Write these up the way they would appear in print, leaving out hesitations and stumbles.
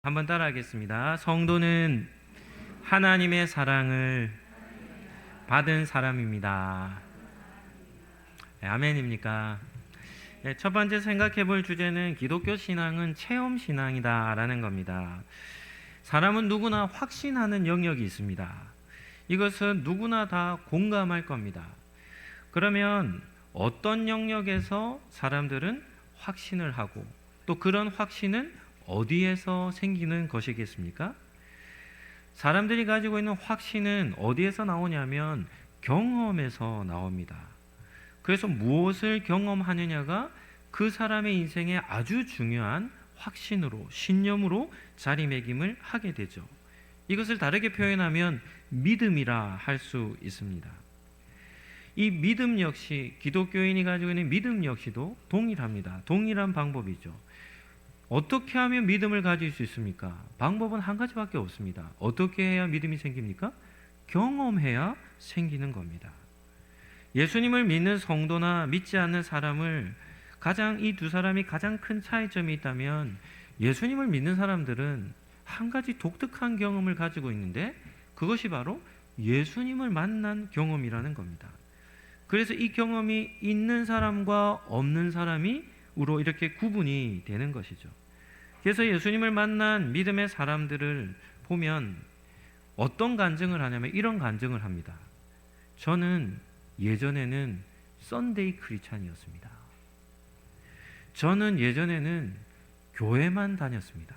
한번 따라하겠습니다. 성도는 하나님의 사랑을 받은 사람입니다. 네, 아멘입니까? 네, 첫 번째 생각해 볼 주제는 기독교 신앙은 체험 신앙이다 라는 겁니다. 사람은 누구나 확신하는 영역이 있습니다. 이것은 누구나 다 공감할 겁니다. 그러면 어떤 영역에서 사람들은 확신을 하고 또 그런 확신은 어디에서 생기는 것이겠습니까? 사람들이 가지고 있는 확신은 어디에서 나오냐면 경험에서 나옵니다. 그래서 무엇을 경험하느냐가 그 사람의 인생에 아주 중요한 확신으로, 신념으로 자리매김을 하게 되죠. 이것을 다르게 표현하면 믿음이라 할 수 있습니다. 이 믿음 역시 기독교인이 가지고 있는 믿음 역시도 동일합니다. 동일한 방법이죠. 어떻게 하면 믿음을 가질 수 있습니까? 방법은 한 가지밖에 없습니다. 어떻게 해야 믿음이 생깁니까? 경험해야 생기는 겁니다. 예수님을 믿는 성도나 믿지 않는 사람을 이 두 사람이 가장 큰 차이점이 있다면 예수님을 믿는 사람들은 한 가지 독특한 경험을 가지고 있는데 그것이 바로 예수님을 만난 경험이라는 겁니다. 그래서 이 경험이 있는 사람과 없는 사람으로 이렇게 구분이 되는 것이죠. 그래서 예수님을 만난 믿음의 사람들을 보면 어떤 간증을 하냐면 이런 간증을 합니다. 저는 예전에는 썬데이 크리스찬이었습니다. 저는 예전에는 교회만 다녔습니다.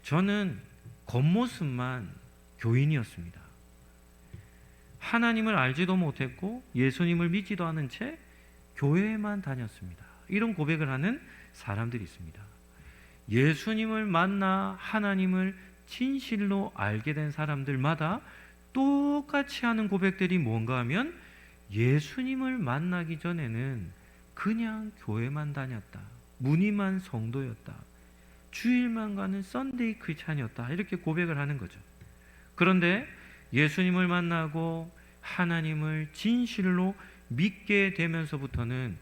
저는 겉모습만 교인이었습니다. 하나님을 알지도 못했고 예수님을 믿지도 않은 채 교회만 다녔습니다. 이런 고백을 하는 사람들이 있습니다. 예수님을 만나 하나님을 진실로 알게 된 사람들마다 똑같이 하는 고백들이 뭔가 하면 예수님을 만나기 전에는 그냥 교회만 다녔다. 무늬만 성도였다. 주일만 가는 썬데이 크리스찬이었다. 이렇게 고백을 하는 거죠. 그런데 예수님을 만나고 하나님을 진실로 믿게 되면서부터는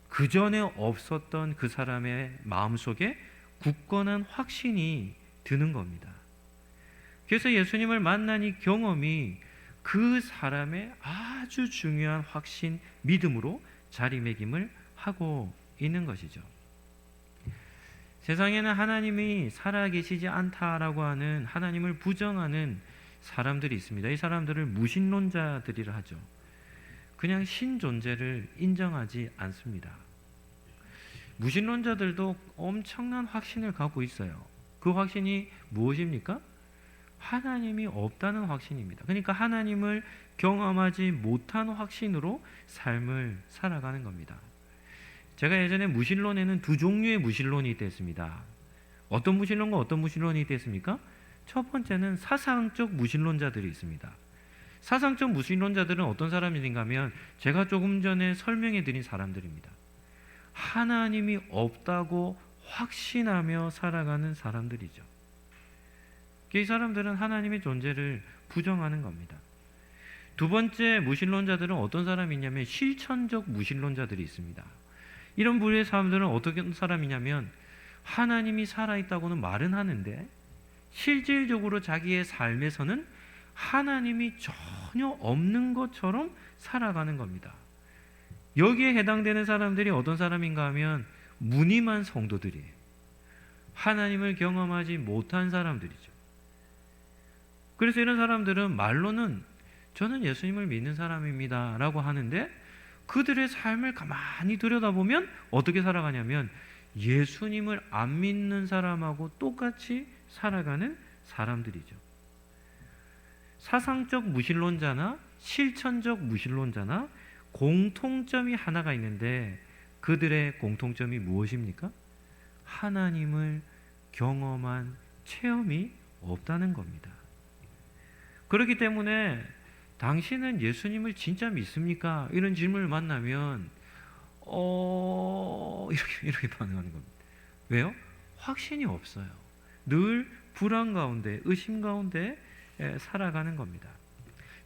그 전에 없었던 그 사람의 마음속에 굳건한 확신이 드는 겁니다. 그래서 예수님을 만난 이 경험이 그 사람의 아주 중요한 확신, 믿음으로 자리매김을 하고 있는 것이죠. 세상에는 하나님이 살아계시지 않다라고 하는 하나님을 부정하는 사람들이 있습니다. 이 사람들을 무신론자들이라 하죠. 그냥 신 존재를 인정하지 않습니다. 무신론자들도 엄청난 확신을 갖고 있어요. 그 확신이 무엇입니까? 하나님이 없다는 확신입니다. 그러니까 하나님을 경험하지 못한 확신으로 삶을 살아가는 겁니다. 제가 예전에 무신론에는 두 종류의 무신론이 있습니다. 어떤 무신론과 어떤 무신론이 있습니까? 첫 번째는 사상적 무신론자들이 있습니다. 사상적 무신론자들은 어떤 사람인가 하면 제가 조금 전에 설명해 드린 사람들입니다. 하나님이 없다고 확신하며 살아가는 사람들이죠. 이 사람들은 하나님의 존재를 부정하는 겁니다. 두 번째 무신론자들은 어떤 사람이냐면 실천적 무신론자들이 있습니다. 이런 부류의 사람들은 어떤 사람이냐면 하나님이 살아있다고는 말은 하는데 실질적으로 자기의 삶에서는 하나님이 전혀 없는 것처럼 살아가는 겁니다. 여기에 해당되는 사람들이 어떤 사람인가 하면 무늬만 성도들이에요. 하나님을 경험하지 못한 사람들이죠. 그래서 이런 사람들은 말로는 저는 예수님을 믿는 사람입니다 라고 하는데 그들의 삶을 가만히 들여다보면 어떻게 살아가냐면 예수님을 안 믿는 사람하고 똑같이 살아가는 사람들이죠. 사상적 무신론자나 실천적 무신론자나 공통점이 하나가 있는데 그들의 공통점이 무엇입니까? 하나님을 경험한 체험이 없다는 겁니다. 그렇기 때문에 당신은 예수님을 진짜 믿습니까? 이런 질문을 만나면 이렇게 반응하는 겁니다. 왜요? 확신이 없어요. 늘 불안 가운데, 의심 가운데 살아가는 겁니다.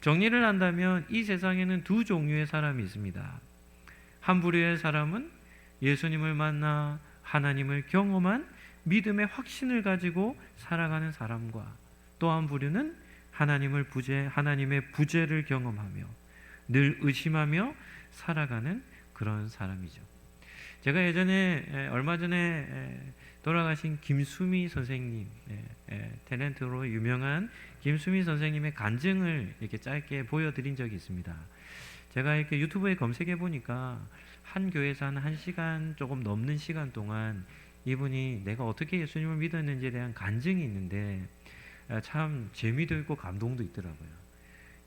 정리를 한다면 이 세상에는 두 종류의 사람이 있습니다. 한 부류의 사람은 예수님을 만나 하나님을 경험한 믿음의 확신을 가지고 살아가는 사람과, 또 한 부류는 하나님의 부재를 경험하며 늘 의심하며 살아가는 그런 사람이죠. 제가 예전에 얼마 전에 돌아가신 김수미 선생님, 탤런트로 유명한 김수미 선생님의 간증을 이렇게 짧게 보여드린 적이 있습니다. 제가 이렇게 유튜브에 검색해 보니까 한 교회에서 한 1시간 조금 넘는 시간 동안 이분이 내가 어떻게 예수님을 믿었는지에 대한 간증이 있는데 참 재미도 있고 감동도 있더라고요.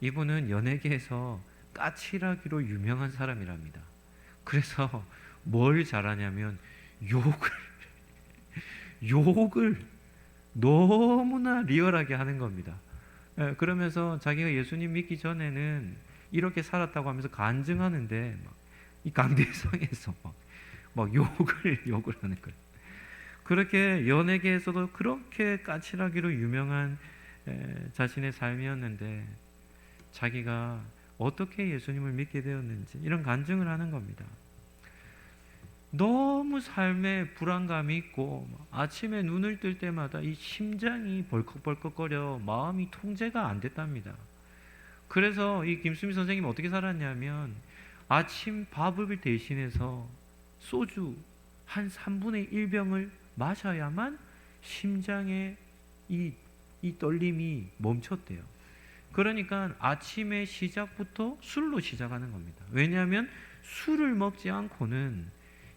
이분은 연예계에서 까칠하기로 유명한 사람이랍니다. 그래서 뭘 잘하냐면 욕을 너무나 리얼하게 하는 겁니다. 그러면서 자기가 예수님 믿기 전에는 이렇게 살았다고 하면서 간증하는데 이 강대상에서 막 욕을 하는 거예요. 그렇게 연예계에서도 그렇게 까칠하기로 유명한 자신의 삶이었는데 자기가 어떻게 예수님을 믿게 되었는지 이런 간증을 하는 겁니다. 너무 삶에 불안감이 있고 아침에 눈을 뜰 때마다 이 심장이 벌컥벌컥거려 마음이 통제가 안 됐답니다. 그래서 이 김수미 선생님이 어떻게 살았냐면 아침 밥을 대신해서 소주 한 3분의 1병을 마셔야만 심장의 이 떨림이 멈췄대요. 그러니까 아침의 시작부터 술로 시작하는 겁니다. 왜냐하면 술을 먹지 않고는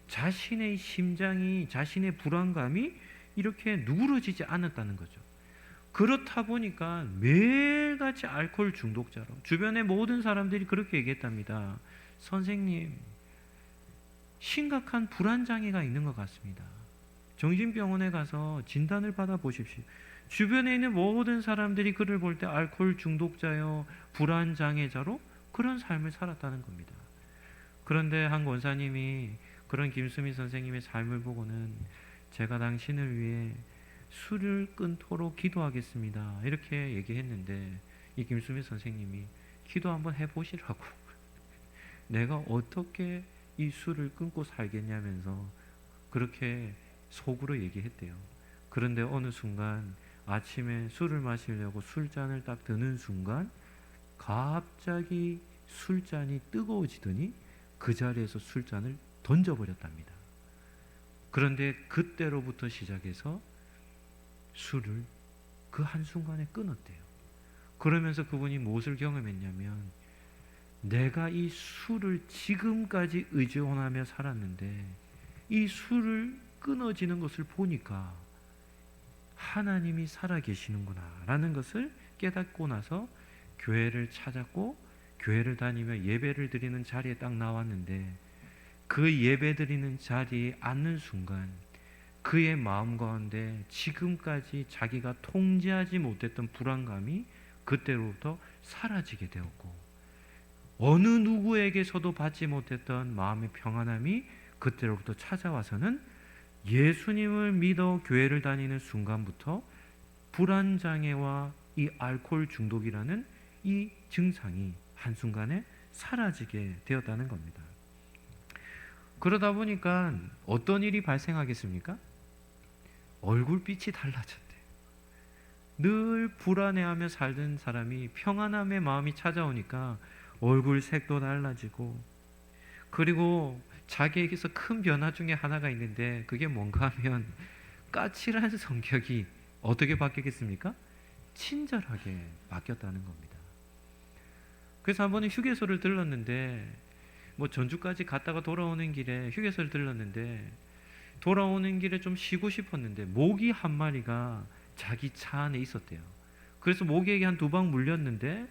자신의 심장이, 자신의 불안감이 이렇게 누그러지지 않았다는 거죠. 그렇다 보니까 매일같이 알코올 중독자로, 주변의 모든 사람들이 그렇게 얘기했답니다. 선생님, 심각한 불안장애가 있는 것 같습니다. 정신병원에 가서 진단을 받아보십시오. 주변에 있는 모든 사람들이 그를 볼 때 알코올 중독자요, 불안장애자로 그런 삶을 살았다는 겁니다. 그런데 한 권사님이 그런 김수미 선생님의 삶을 보고는 제가 당신을 위해 술을 끊도록 기도하겠습니다, 이렇게 얘기했는데 이 김수미 선생님이 기도 한번 해보시라고 내가 어떻게 이 술을 끊고 살겠냐면서 그렇게 속으로 얘기했대요. 그런데 어느 순간 아침에 술을 마시려고 술잔을 딱 드는 순간 갑자기 술잔이 뜨거워지더니 그 자리에서 술잔을 던져버렸답니다. 그런데 그때로부터 시작해서 술을 그 한순간에 끊었대요. 그러면서 그분이 무엇을 경험했냐면 내가 이 술을 지금까지 의존하며 살았는데 이 술을 끊어지는 것을 보니까 하나님이 살아계시는구나 라는 것을 깨닫고 나서 교회를 찾았고 교회를 다니며 예배를 드리는 자리에 딱 나왔는데 그 예배 드리는 자리에 앉는 순간 그의 마음 가운데 지금까지 자기가 통제하지 못했던 불안감이 그때로부터 사라지게 되었고 어느 누구에게서도 받지 못했던 마음의 평안함이 그때로부터 찾아와서는 예수님을 믿어 교회를 다니는 순간부터 불안장애와 이 알코올 중독이라는 이 증상이 한순간에 사라지게 되었다는 겁니다. 그러다 보니까 어떤 일이 발생하겠습니까? 얼굴빛이 달라졌대요. 늘 불안해하며 살던 사람이 평안함의 마음이 찾아오니까 얼굴 색도 달라지고, 그리고 자기에게서 큰 변화 중에 하나가 있는데 그게 뭔가 하면 까칠한 성격이 어떻게 바뀌겠습니까? 친절하게 바뀌었다는 겁니다. 그래서 한 번은 휴게소를 들렀는데 전주까지 갔다가 돌아오는 길에 휴게소를 들렀는데 돌아오는 길에 좀 쉬고 싶었는데 모기 한 마리가 자기 차 안에 있었대요. 그래서 모기에게 한 2방 물렸는데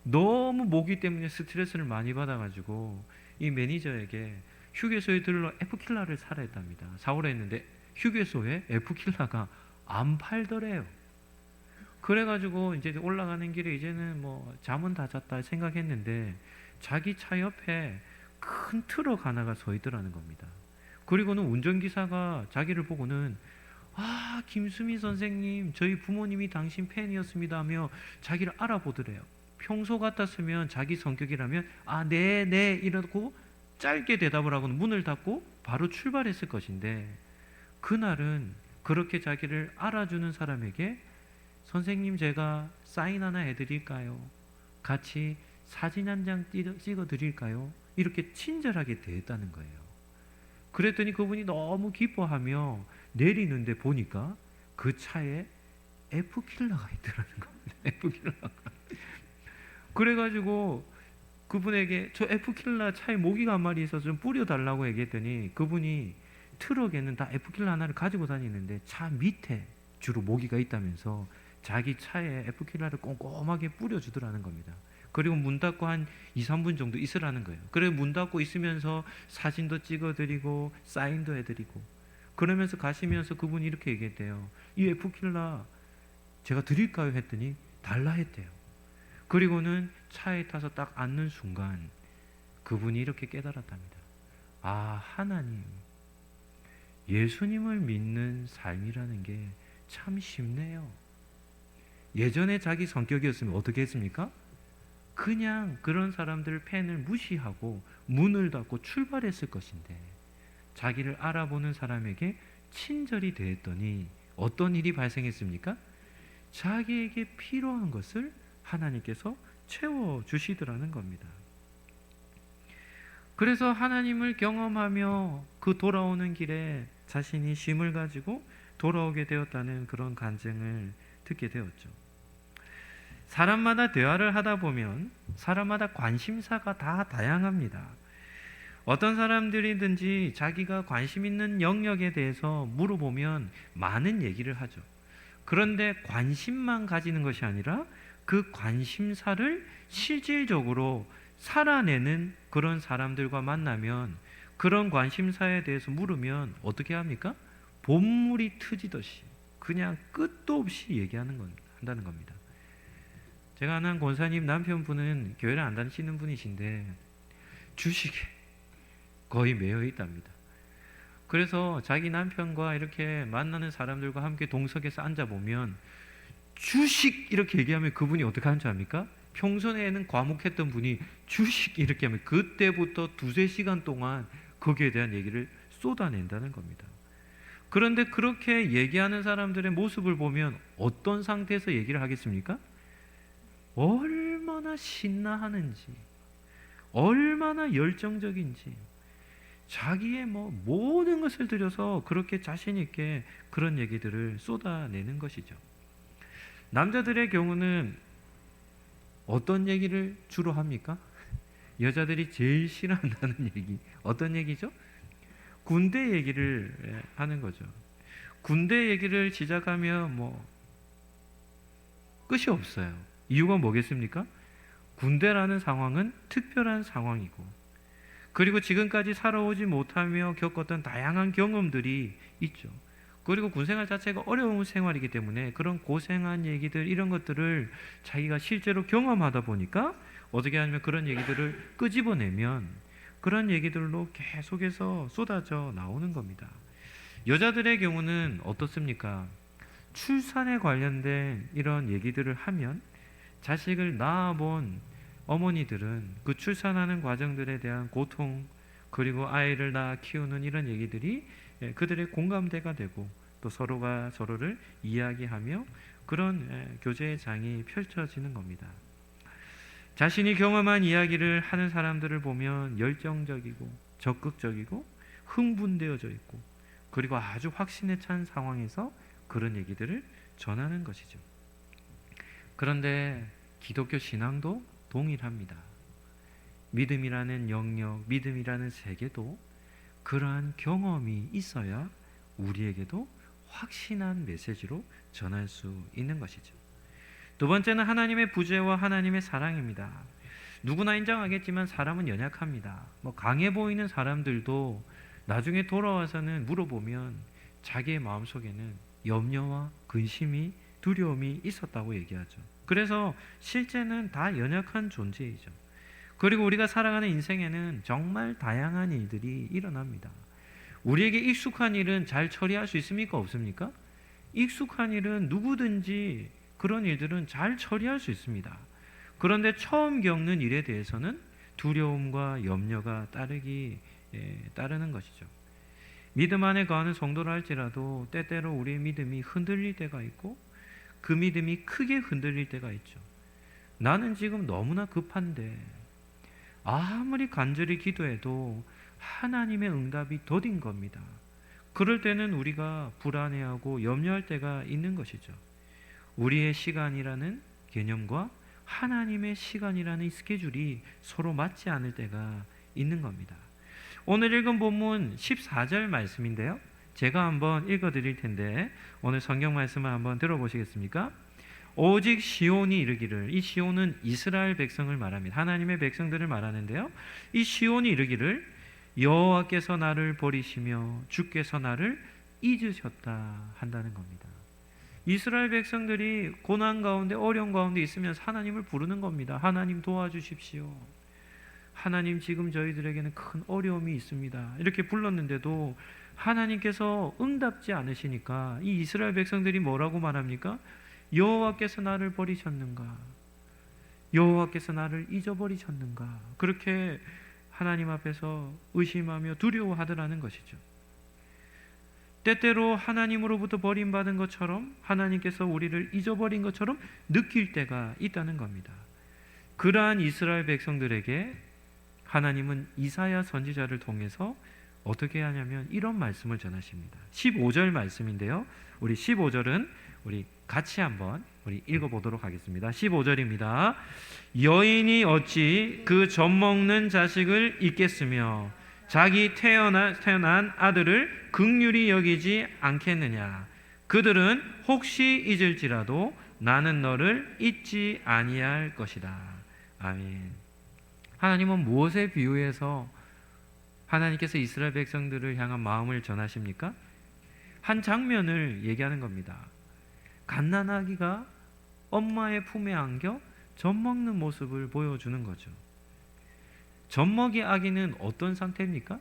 너무 모기 때문에 스트레스를 많이 받아가지고 이 매니저에게 휴게소에 들러 F킬라를 사라 했답니다. 사오라 했는데 휴게소에 F킬라가 안 팔더래요. 그래가지고 이제 올라가는 길에 이제는 잠은 다 잤다 생각했는데 자기 차 옆에 큰 트럭 하나가 서 있더라는 겁니다. 그리고는 운전기사가 자기를 보고는 김수미 선생님, 저희 부모님이 당신 팬이었습니다 하며 자기를 알아보더래요. 평소 같았으면 자기 성격이라면 네 이러고 짧게 대답을 하고는 문을 닫고 바로 출발했을 것인데 그날은 그렇게 자기를 알아주는 사람에게 선생님 제가 사인 하나 해드릴까요? 같이 사진 한 장 찍어 드릴까요? 이렇게 친절하게 대했다는 거예요. 그랬더니 그분이 너무 기뻐하며 내리는데 보니까 그 차에 F킬러가 있더라는 겁니다. F킬러가. 그래가지고 그분에게 저 F킬러 차에 모기가 한 마리 있어서 좀 뿌려달라고 얘기했더니 그분이 트럭에는 다 F킬러 하나를 가지고 다니는데 차 밑에 주로 모기가 있다면서 자기 차에 F킬러를 꼼꼼하게 뿌려주더라는 겁니다. 그리고 문 닫고 한 2, 3분 정도 있으라는 거예요. 그래 문 닫고 있으면서 사진도 찍어드리고 사인도 해드리고 그러면서 가시면서 그분이 이렇게 얘기했대요. 이 F킬러 제가 드릴까요? 했더니 달라 했대요. 그리고는 차에 타서 딱 앉는 순간 그분이 이렇게 깨달았답니다. 아, 하나님, 예수님을 믿는 삶이라는 게 참 쉽네요. 예전에 자기 성격이었으면 어떻게 했습니까? 그냥 그런 사람들 펜을 무시하고 문을 닫고 출발했을 것인데 자기를 알아보는 사람에게 친절히 대했더니 어떤 일이 발생했습니까? 자기에게 필요한 것을 하나님께서 채워주시더라는 겁니다. 그래서 하나님을 경험하며 그 돌아오는 길에 자신이 쉼을 가지고 돌아오게 되었다는 그런 간증을 듣게 되었죠. 사람마다 대화를 하다 보면 사람마다 관심사가 다 다양합니다. 어떤 사람들이든지 자기가 관심 있는 영역에 대해서 물어보면 많은 얘기를 하죠. 그런데 관심만 가지는 것이 아니라 그 관심사를 실질적으로 살아내는 그런 사람들과 만나면 그런 관심사에 대해서 물으면 어떻게 합니까? 본물이 트지듯이 그냥 끝도 없이 한다는 겁니다. 제가 아는 권사님 남편분은 교회를 안 다니시는 분이신데 주식에 거의 매여 있답니다. 그래서 자기 남편과 이렇게 만나는 사람들과 함께 동석에서 앉아보면 주식 이렇게 얘기하면 그분이 어떻게 하는 줄 압니까? 평소에는 과묵했던 분이 주식 이렇게 하면 그때부터 2-3시간 동안 거기에 대한 얘기를 쏟아낸다는 겁니다. 그런데 그렇게 얘기하는 사람들의 모습을 보면 어떤 상태에서 얘기를 하겠습니까? 얼마나 신나하는지, 얼마나 열정적인지, 자기의 모든 것을 들여서 그렇게 자신 있게 그런 얘기들을 쏟아내는 것이죠. 남자들의 경우는 어떤 얘기를 주로 합니까? 여자들이 제일 싫어한다는 얘기, 어떤 얘기죠? 군대 얘기를 하는 거죠. 군대 얘기를 시작하면 끝이 없어요. 이유가 뭐겠습니까? 군대라는 상황은 특별한 상황이고, 그리고 지금까지 살아오지 못하며 겪었던 다양한 경험들이 있죠. 그리고 군생활 자체가 어려운 생활이기 때문에 그런 고생한 얘기들, 이런 것들을 자기가 실제로 경험하다 보니까 어떻게 하냐면 그런 얘기들을 끄집어내면 그런 얘기들로 계속해서 쏟아져 나오는 겁니다. 여자들의 경우는 어떻습니까? 출산에 관련된 이런 얘기들을 하면 자식을 낳아본 어머니들은 그 출산하는 과정들에 대한 고통, 그리고 아이를 낳아 키우는 이런 얘기들이 그들의 공감대가 되고 또 서로가 서로를 이야기하며 그런 교제의 장이 펼쳐지는 겁니다. 자신이 경험한 이야기를 하는 사람들을 보면 열정적이고 적극적이고 흥분되어져 있고 그리고 아주 확신에 찬 상황에서 그런 얘기들을 전하는 것이죠. 그런데 기독교 신앙도 동일합니다. 믿음이라는 영역, 믿음이라는 세계도 그러한 경험이 있어야 우리에게도 확신한 메시지로 전할 수 있는 것이죠. 두 번째는 하나님의 부재와 하나님의 사랑입니다. 누구나 인정하겠지만 사람은 연약합니다. 강해 보이는 사람들도 나중에 돌아와서는 물어보면 자기의 마음속에는 염려와 근심이, 두려움이 있었다고 얘기하죠. 그래서 실제는 다 연약한 존재이죠. 그리고 우리가 살아가는 인생에는 정말 다양한 일들이 일어납니다. 우리에게 익숙한 일은 잘 처리할 수 있습니까? 없습니까? 익숙한 일은 누구든지 그런 일들은 잘 처리할 수 있습니다. 그런데 처음 겪는 일에 대해서는 두려움과 염려가 따르는 것이죠. 믿음 안에 거하는 성도라 할지라도 때때로 우리의 믿음이 흔들릴 때가 있고 그 믿음이 크게 흔들릴 때가 있죠. 나는 지금 너무나 급한데 아무리 간절히 기도해도 하나님의 응답이 더딘 겁니다. 그럴 때는 우리가 불안해하고 염려할 때가 있는 것이죠. 우리의 시간이라는 개념과 하나님의 시간이라는 이 스케줄이 서로 맞지 않을 때가 있는 겁니다. 오늘 읽은 본문 14절 말씀인데요. 제가 한번 읽어드릴 텐데 오늘 성경 말씀을 한번 들어보시겠습니까? 오직 시온이 이르기를, 이 시온은 이스라엘 백성을 말합니다. 하나님의 백성들을 말하는데요. 이 시온이 이르기를 여호와께서 나를 버리시며 주께서 나를 잊으셨다 한다는 겁니다. 이스라엘 백성들이 고난 가운데 어려움 가운데 있으면서 하나님을 부르는 겁니다. 하나님 도와주십시오. 하나님 지금 저희들에게는 큰 어려움이 있습니다. 이렇게 불렀는데도 하나님께서 응답지 않으시니까 이 이스라엘 백성들이 뭐라고 말합니까? 여호와께서 나를 버리셨는가? 여호와께서 나를 잊어버리셨는가? 그렇게 하나님 앞에서 의심하며 두려워하더라는 것이죠. 때때로 하나님으로부터 버림받은 것처럼 하나님께서 우리를 잊어버린 것처럼 느낄 때가 있다는 겁니다. 그러한 이스라엘 백성들에게 하나님은 이사야 선지자를 통해서 어떻게 하냐면 이런 말씀을 전하십니다. 15절 말씀인데요. 우리 15절은 우리 같이 한번 우리 읽어보도록 하겠습니다. 15절입니다. 여인이 어찌 그 젖먹는 자식을 잊겠으며 자기 태어난 아들을 긍휼히 여기지 않겠느냐. 그들은 혹시 잊을지라도 나는 너를 잊지 아니할 것이다. 아멘. 하나님은 무엇에 비유해서 하나님께서 이스라엘 백성들을 향한 마음을 전하십니까? 한 장면을 얘기하는 겁니다. 갓난아기가 엄마의 품에 안겨 젖먹는 모습을 보여주는 거죠. 젖먹이 아기는 어떤 상태입니까?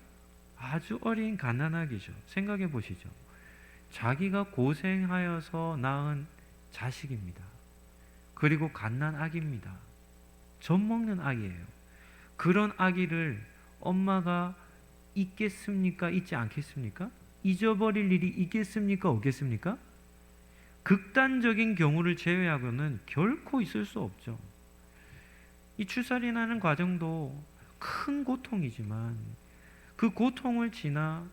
아주 어린 갓난아기죠. 생각해 보시죠. 자기가 고생하여서 낳은 자식입니다. 그리고 갓난아기입니다. 젖먹는 아기예요. 그런 아기를 엄마가 잊겠습니까? 잊지 않겠습니까? 잊어버릴 일이 있겠습니까? 없겠습니까? 극단적인 경우를 제외하고는 결코 있을 수 없죠. 이 출산이라는 과정도 큰 고통이지만 그 고통을 지나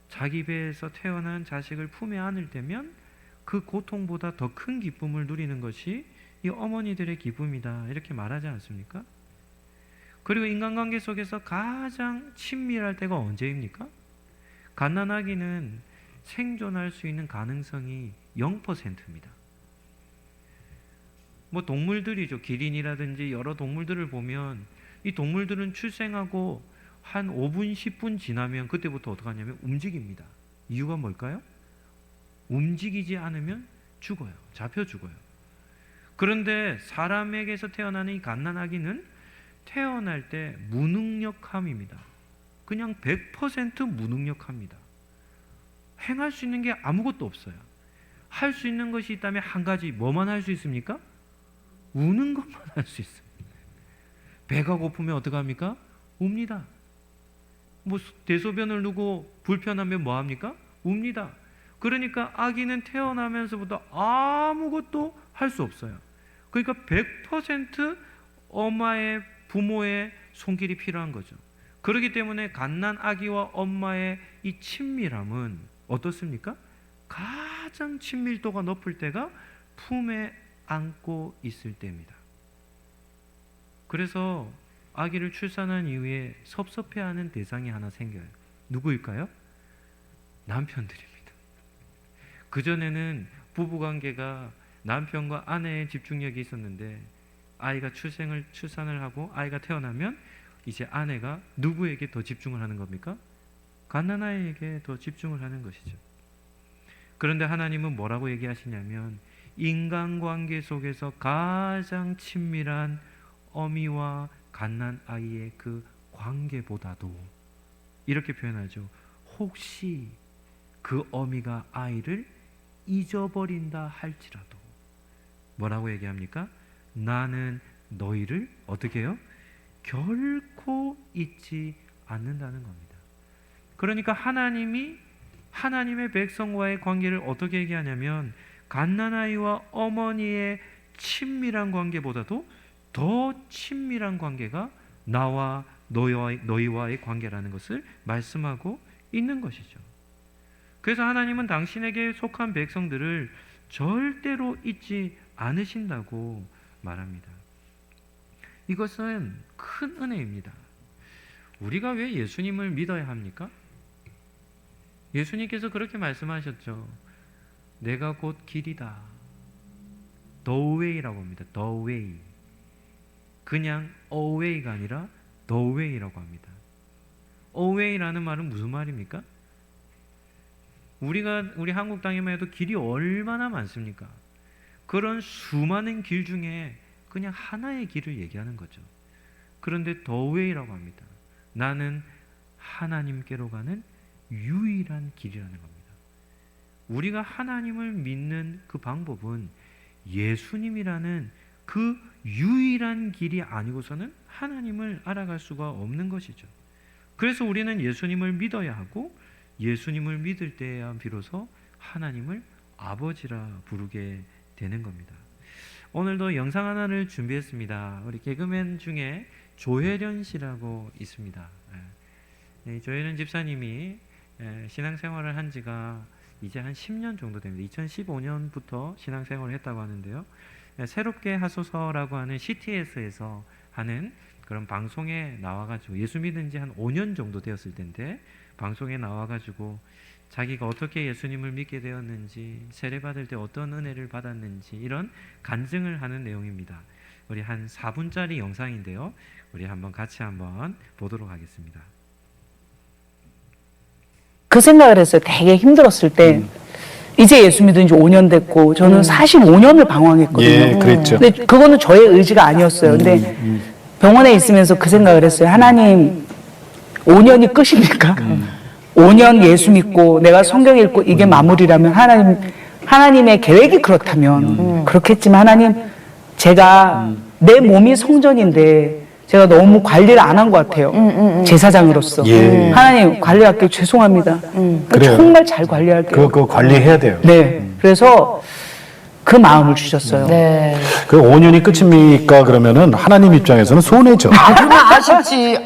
자기 배에서 태어난 자식을 품에 안을 때면 그 고통보다 더 큰 기쁨을 누리는 것이 이 어머니들의 기쁨이다 이렇게 말하지 않습니까? 그리고 인간관계 속에서 가장 친밀할 때가 언제입니까? 갓난아기는 생존할 수 있는 가능성이 0%입니다. 뭐 동물들이죠. 기린이라든지 여러 동물들을 보면 이 동물들은 출생하고 한 5분, 10분 지나면 그때부터 어떻게 하냐면 움직입니다. 이유가 뭘까요? 움직이지 않으면 죽어요. 잡혀 죽어요. 그런데 사람에게서 태어나는 이 갓난아기는 태어날 때 무능력함입니다. 그냥 100% 무능력합니다. 행할 수 있는 게 아무것도 없어요. 할 수 있는 것이 있다면 한 가지, 뭐만 할 수 있습니까? 우는 것만 할 수 있습니다. 배가 고프면 어떡합니까? 웁니다. 뭐 대소변을 누고 불편하면 뭐 합니까? 웁니다. 그러니까 아기는 태어나면서부터 아무것도 할 수 없어요. 그러니까 100% 엄마의 부모의 손길이 필요한 거죠. 그렇기 때문에 갓난 아기와 엄마의 이 친밀함은 어떻습니까? 가장 친밀도가 높을 때가 품에 안고 있을 때입니다. 그래서 아기를 출산한 이후에 섭섭해하는 대상이 하나 생겨요. 누구일까요? 남편들입니다. 그전에는 부부관계가 남편과 아내의 집중력이 있었는데 아이가 출산을 하고 아이가 태어나면 이제 아내가 누구에게 더 집중을 하는 겁니까? 갓난아이에게 더 집중을 하는 것이죠. 그런데 하나님은 뭐라고 얘기하시냐면 인간관계 속에서 가장 친밀한 어미와 갓난아이의 그 관계보다도 이렇게 표현하죠. 혹시 그 어미가 아이를 잊어버린다 할지라도 뭐라고 얘기합니까? 나는 너희를 어떻게 해요? 결코 잊지 않는다는 겁니다. 그러니까 하나님이 하나님의 백성과의 관계를 어떻게 얘기하냐면 갓난아이와 어머니의 친밀한 관계보다도 더 친밀한 관계가 나와 너희와의 관계라는 것을 말씀하고 있는 것이죠. 그래서 하나님은 당신에게 속한 백성들을 절대로 잊지 않으신다고 말합니다. 이것은 큰 은혜입니다. 우리가 왜 예수님을 믿어야 합니까? 예수님께서 그렇게 말씀하셨죠. 내가 곧 길이다. The way라고 합니다. The way. 그냥 away가 아니라 the way라고 합니다. away라는 말은 무슨 말입니까? 우리 한국 땅에만 해도 길이 얼마나 많습니까? 그런 수많은 길 중에 그냥 하나의 길을 얘기하는 거죠. 그런데 the way라고 합니다. 나는 하나님께로 가는 유일한 길이라는 겁니다. 우리가 하나님을 믿는 그 방법은 예수님이라는 그 유일한 길이 아니고서는 하나님을 알아갈 수가 없는 것이죠. 그래서 우리는 예수님을 믿어야 하고 예수님을 믿을 때야 비로소 하나님을 아버지라 부르게 되는 겁니다. 오늘도 영상 하나를 준비했습니다. 우리 개그맨 중에 조혜련 씨라고 있습니다. 조혜련 집사님이 신앙생활을 한 지가 이제 한 10년 정도 됩니다. 2015년부터 신앙생활을 했다고 하는데요. 새롭게 하소서라고 하는 CTS에서 하는 그런 방송에 나와가지고 예수 믿은 지 한 5년 정도 되었을 텐데 방송에 나와가지고 자기가 어떻게 예수님을 믿게 되었는지 세례받을 때 어떤 은혜를 받았는지 이런 간증을 하는 내용입니다. 우리 한 4분짜리 영상인데요. 우리 같이 한번 보도록 하겠습니다. 그 생각을 했어요. 되게 힘들었을 때 이제 예수 믿은 지 5년 됐고 저는 45년을 방황했거든요. 예, 그랬죠. 근데 그거는 저의 의지가 아니었어요. 근데 병원에 있으면서 그 생각을 했어요. 하나님 5년이 끝입니까? 5년 예수 믿고 내가 성경 읽고 이게 마무리라면 하나님의 계획이 그렇다면 그렇겠지만 하나님 제가 내 몸이 성전인데 제가 너무 관리를 안 한 것 같아요. 제사장으로서. 예. 하나님 관리할게요. 죄송합니다. 그래요. 정말 잘 관리할게요. 그거 관리해야 돼요. 네. 그래서 그 마음을 주셨어요. 네. 그 5년이 끝입니까? 그러면은 하나님 입장에서는 손해죠. 그러면 아쉽지.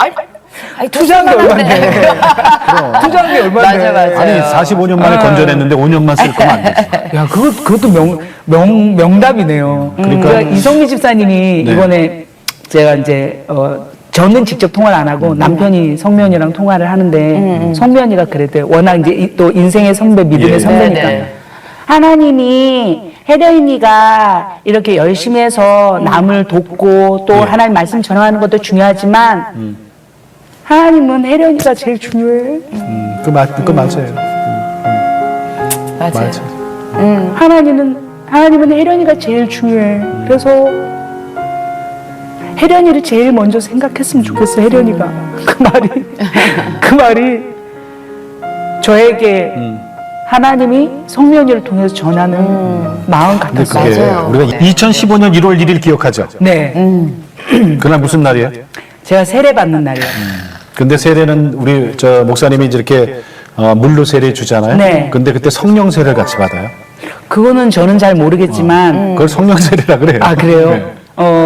아니, 투자한 게 얼마인데. 투자한 게 얼마인데. 맞아. 아니 45년 만에 건져냈는데 5년만 쓸 거면 안 되지. 야, 그것도 명답이네요. 그러니까 이성미 집사님이 네. 이번에 제가 이제, 저는 직접 통화를 안 하고 남편이 성면이랑 통화를 하는데 성면이가 그랬대요. 워낙 이제 또 인생의 선배, 믿음의 예. 선배니까. 네네. 하나님이 혜련이가 이렇게 열심히 해서 남을 돕고 또 하나님 말씀 전하는 것도 중요하지만 하나님은 혜련이가 제일 중요해. 그거 맞아요. 맞아요. 하나님은 혜련이가 제일 중요해. 그래서 혜련이를 제일 먼저 생각했으면 좋겠어. 혜련이가 그 말이 저에게 하나님이 성면이를 통해서 전하는 마음 근데 같았어요. 그게 맞아요. 우리가 2015년 1월 1일 기억하죠? 네, 그날 무슨 날이에요? 제가 세례 받는 날이에요. 근데 세례는 우리 저 목사님이 이제 이렇게 물로 세례 주잖아요. 네. 근데 그때 성령 세례를 같이 받아요. 그거는 저는 잘 모르겠지만 그걸 성령 세례라 그래요. 아 그래요? 네.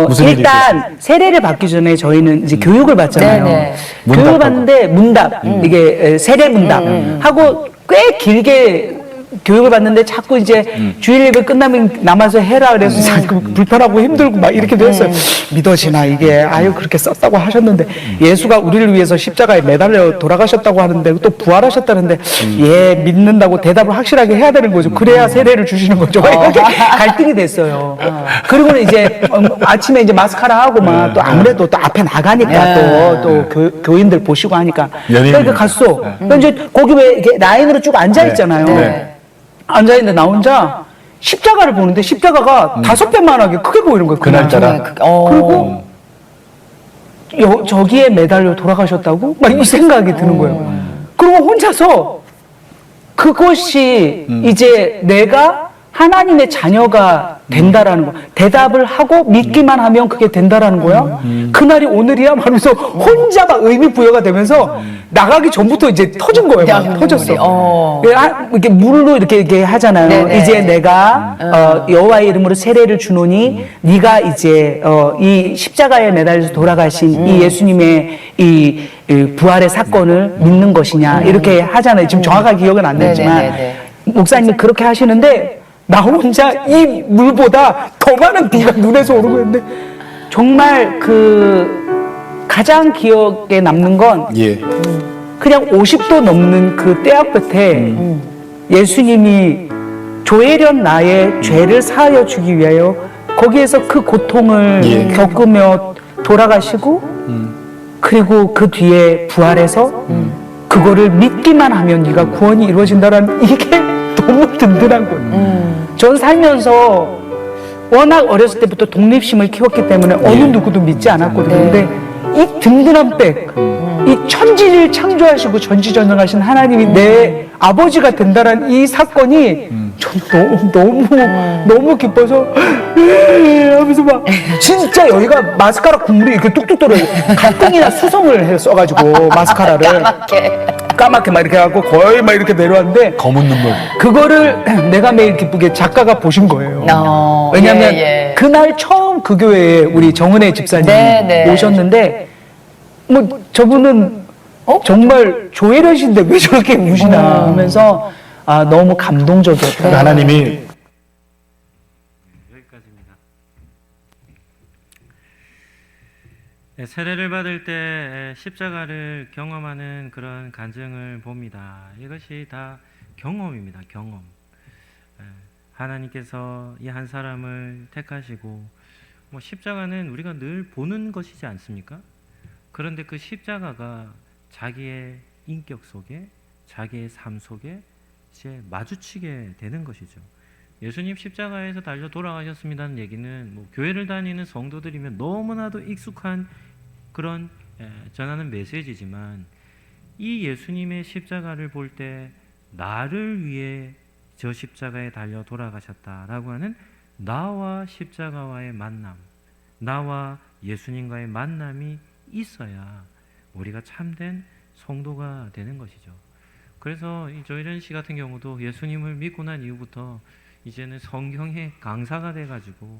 무슨 일단 세례를 받기 전에 저희는 이제 교육을 받잖아요. 네네. 교육을 받는데 문답 이게 세례 문답 하고 꽤 길게 교육을 받는데 자꾸 이제 주일 예배 끝나면 남아서 해라 그래서 자꾸 불편하고 힘들고 막 이렇게 됐어요. 믿어지나 이게 아유 그렇게 썼다고 하셨는데 예수가 우리를 위해서 십자가에 매달려 돌아가셨다고 하는데 또 부활하셨다는데 예 믿는다고 대답을 확실하게 해야 되는 거죠. 그래야 세례를 주시는 거죠. 이렇게 갈등이 됐어요. 그리고는 이제 아침에 이제 마스카라 하고 막 또 아무래도 또 앞에 나가니까 또 교인들 보시고 하니까 그러니까 갔어. 그러니까 이제 거기 왜 이렇게 라인으로 쭉 앉아 있잖아요. 네. 앉아있는데 나 혼자 십자가를 보는데 십자가가 5배만하게 크게 보이는 거예요. 그날따라. 그리고 저기에 매달려 돌아가셨다고? 막 이 생각이 드는 거예요. 그리고 혼자서 그것이 이제 내가 하나님의 자녀가 된다라는 거. 대답을 하고 믿기만 하면 그게 된다라는 거야. 그날이 오늘이야 말하면서 혼자 막 의미 부여가 되면서 나가기 전부터 이제 터진 거예요. 막 눈물이. 터졌어. 이렇게 물로 이렇게 하잖아요. 네네. 이제 내가 여호와의 이름으로 세례를 주노니 네가 이제 이 십자가에 매달려서 돌아가신 이 예수님의 이 부활의 사건을 믿는 것이냐 이렇게 하잖아요. 지금 정확하게 기억은 안 나지만 네네네네. 목사님이 그렇게 하시는데 나 혼자 이 물보다 더 많은 비가 눈에서 오르고 있는데 정말 그 가장 기억에 남는 건 예. 그냥 50도 넘는 그 떼약 끝에 예수님이 조혜련 나의 죄를 사하여 주기 위하여 거기에서 그 고통을 예. 겪으며 돌아가시고 그리고 그 뒤에 부활해서 그거를 믿기만 하면 네가 구원이 이루어진다라는 이게 너무 든든한 거예요. 전 살면서 워낙 어렸을 때부터 독립심을 키웠기 때문에 어느 누구도 믿지 않았거든요. 근데 이 든든한 백, 이 천지를 창조하시고 전지전능하신 하나님이 내 아버지가 된다는 이 사건이 전 너무 기뻐서 하면서 막 진짜 여기가 마스카라 국물이 이렇게 뚝뚝 떨어요. 각종이나 수성을 써가지고 마스카라를 까맣게 막 이렇게 해갖고 거의 막 이렇게 내려왔는데 검은 눈물. 그거를 내가 매일 기쁘게 작가가 보신 거예요. 왜냐하면 예. 그날 처음 그 교회에 우리 정은혜 집사님 네, 네. 오셨는데 뭐 저분은 정말 조혜련신데 왜 저렇게 우시나 하면서 너무 감동적이었어요. 하나님이 여기까지입니다. 네, 세례를 받을 때 십자가를 경험하는 그런 간증을 봅니다. 이것이 다 경험입니다. 경험. 하나님께서 이 한 사람을 택하시고 뭐 십자가는 우리가 늘 보는 것이지 않습니까? 그런데 그 십자가가 자기의 인격 속에 자기의 삶 속에 이제 마주치게 되는 것이죠. 예수님 십자가에서 달려 돌아가셨습니다는 얘기는 뭐 교회를 다니는 성도들이면 너무나도 익숙한 그런 전하는 메시지지만 이 예수님의 십자가를 볼 때 나를 위해 저 십자가에 달려 돌아가셨다라고 하는 나와 십자가와의 만남, 나와 예수님과의 만남이 있어야 우리가 참된 성도가 되는 것이죠. 그래서 조혜련 씨 같은 경우도 예수님을 믿고 난 이후부터 이제는 성경의 강사가 돼가지고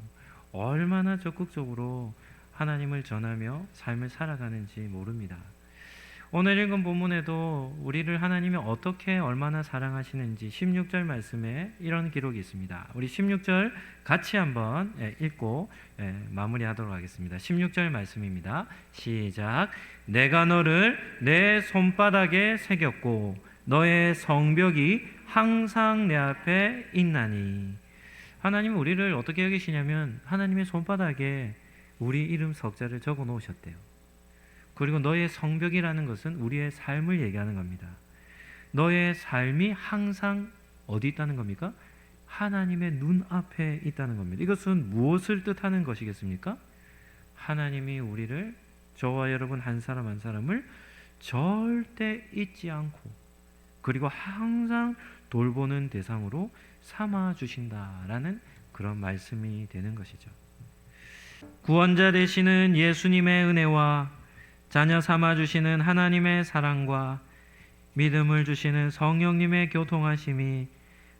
얼마나 적극적으로 하나님을 전하며 삶을 살아가는지 모릅니다. 오늘 읽은 본문에도 우리를 하나님이 어떻게 얼마나 사랑하시는지 16절 말씀에 이런 기록이 있습니다. 우리 16절 같이 한번 읽고 마무리하도록 하겠습니다. 16절 말씀입니다. 시작. 내가 너를 내 손바닥에 새겼고 너의 성벽이 항상 내 앞에 있나니. 하나님은 우리를 어떻게 여기시냐면 하나님의 손바닥에 우리 이름 석자를 적어 놓으셨대요. 그리고 너의 성벽이라는 것은 우리의 삶을 얘기하는 겁니다. 너의 삶이 항상 어디 있다는 겁니까? 하나님의 눈앞에 있다는 겁니다. 이것은 무엇을 뜻하는 것이겠습니까? 하나님이 우리를, 저와 여러분 한 사람 한 사람을 절대 잊지 않고 그리고 항상 돌보는 대상으로 삼아 주신다라는 그런 말씀이 되는 것이죠. 구원자 되시는 예수님의 은혜와 자녀 삼아 주시는 하나님의 사랑과 믿음을 주시는 성령님의 교통하심이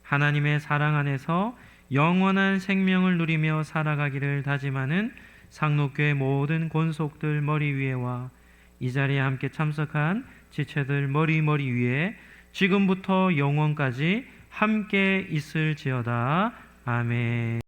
하나님의 사랑 안에서 영원한 생명을 누리며 살아가기를 다짐하는 상록교회 모든 권속들 머리 위에와 이 자리에 함께 참석한 지체들 머리 위에 지금부터 영원까지 함께 있을지어다. 아멘.